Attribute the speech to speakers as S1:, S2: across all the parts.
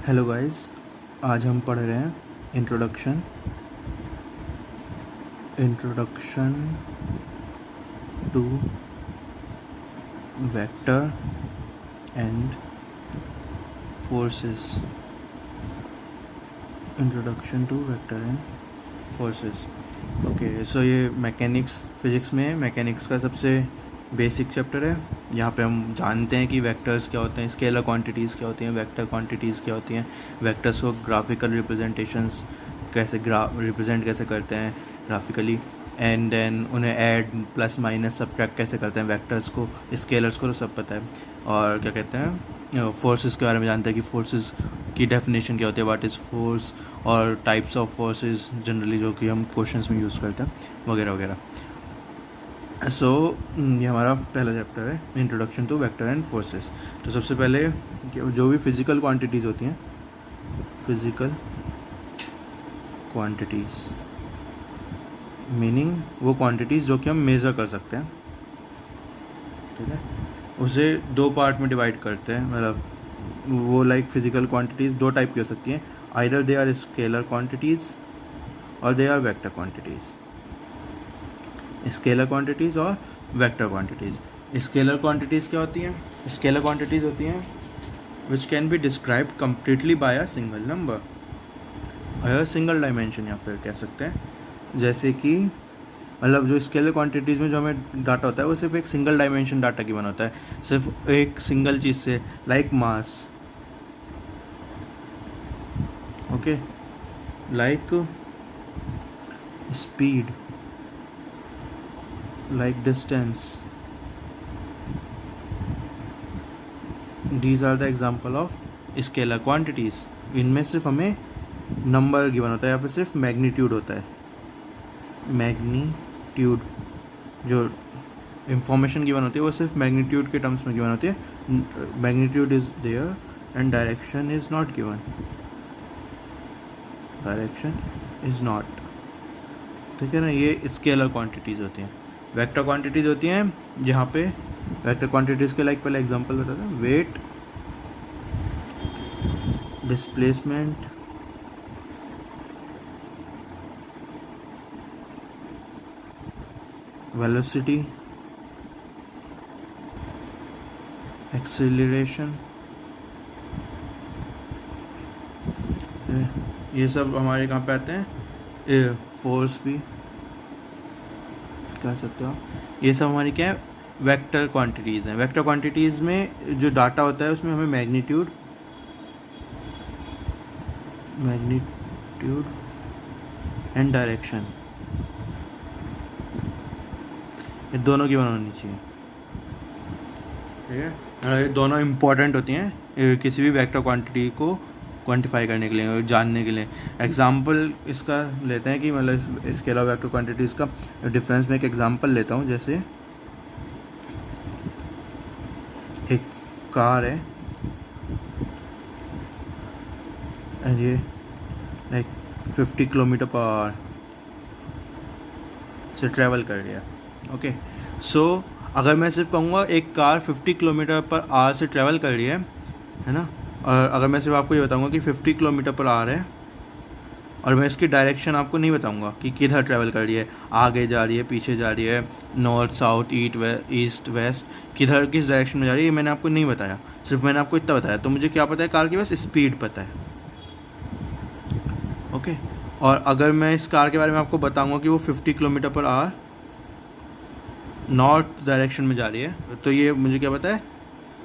S1: Hello guys, आज हम पढ़ रहे हैं introduction to vector and forces. Introduction to vector and forces. Okay, so ये मैकेनिक्स, फिज़िक्स में मैकेनिक्स का सबसे बेसिक चैप्टर है। यहाँ पे हम जानते हैं कि वेक्टर्स क्या होते हैं, स्केलर क्वांटिटीज़ क्या होती हैं, वेक्टर क्वांटिटीज़ क्या होती हैं, वेक्टर्स को ग्राफिकल रिप्रेजेंटेशंस कैसे रिप्रेजेंट कैसे करते हैं ग्राफिकली, एंड देन उन्हें ऐड प्लस माइनस सब्ट्रैक्ट कैसे करते हैं वेक्टर्स को, स्केलर्स को तो सब पता है। और क्या कहते हैं, फोर्सेस के बारे में जानते हैं कि फोर्सेस की डेफिनेशन क्या होती है, व्हाट इज़ फोर्स, और टाइप्स ऑफ फोर्सेस जनरली जो कि हम क्वेश्चंस में यूज़ करते हैं वगैरह वगैरह। सो ये हमारा पहला चैप्टर है, introduction to vector and forces. तो सबसे पहले जो भी फिज़िकल क्वांटिटीज़ होती हैं, फिज़िकल क्वांटिटीज़ मीनिंग वो क्वांटिटीज़ जो कि हम मेज़र कर सकते हैं, ठीक है, उसे दो पार्ट में डिवाइड करते हैं। मतलब वो लाइक फिज़िकल क्वांटिटीज़ दो टाइप की हो सकती हैं, either they are scalar quantities और they are vector quantities. Scalar quantities और वेक्टर क्वांटिटीज़। स्केलर क्वांटिटीज़ क्या होती हैं? स्केलर क्वांटिटीज़ होती हैं which can be described completely by a single number, single dimension, या फिर कह सकते हैं जैसे कि मतलब जो स्केलर क्वांटिटीज़ में जो हमें डाटा होता है वो सिर्फ एक सिंगल डायमेंशन डाटा गिवन होता है, सिर्फ एक सिंगल चीज़ से, like mass, okay, like speed, like distance. These are the example of scalar quantities. इनमें सिर्फ हमें नंबर गिवन होता है या फिर सिर्फ मैग्नीट्यूड होता है। मैग्नीट्यूड जो इंफॉर्मेशन गिवन होती है वो सिर्फ मैग्नीट्यूड के टर्म्स में गिवन होती है। Magnitude is there and direction is not given, direction is not, ठीक है ना। ये स्केलर क्वांटिटीज़ होती हैं। वेक्टर क्वांटिटीज़ होती हैं जहाँ पे वेक्टर क्वांटिटीज़ के लाइक पहले एग्जांपल बताते हैं, वेट, डिस्प्लेसमेंट, वेलोसिटी, एक्सेलरेशन, ये सब हमारे कहाँ पे आते हैं, फोर्स भी कह सकते हो। ये सब हमारी क्या है, वेक्टर क्वांटिटीज़ हैं। वेक्टर क्वांटिटीज़ में जो डाटा होता है उसमें हमें मैग्नीट्यूड एंड डायरेक्शन, ये दोनों की होनी चाहिए, ठीक है। ये दोनों इम्पॉर्टेंट होती हैं किसी भी वेक्टर क्वांटिटी को क्वांटिफाई करने के लिए, जानने के लिए। एग्जांपल इसका लेते हैं कि मतलब इसके अलावा वेक्टर क्वांटिटीज़ का डिफरेंस में एक एग्जांपल लेता हूँ। जैसे एक कार है एंड ये लाइक 50 किलोमीटर पर आवर से ट्रैवल कर रही है, ओके। सो अगर मैं सिर्फ कहूँगा एक कार 50 किलोमीटर पर आवर से ट्रैवल कर रही है ना, और अगर मैं सिर्फ आपको ये बताऊंगा कि 50 किलोमीटर पर आ रहा है और मैं इसकी डायरेक्शन आपको नहीं बताऊंगा कि किधर ट्रैवल कर रही है, आगे जा रही है, पीछे जा रही है, नॉर्थ साउथ ईस्ट वेस्ट, किधर किस डायरेक्शन में जा रही है, ये मैंने आपको नहीं बताया, सिर्फ मैंने आपको इतना बताया। तो मुझे क्या पता है, कार की बस स्पीड पता है, ओके। और अगर मैं इस कार के बारे में आपको बताऊँगा कि वो 50 kilometre per hour north direction में जा रही है, तो ये मुझे क्या पता है,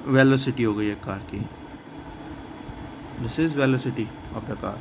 S1: वेलोसिटी हो गई है कार की। This is velocity of the car.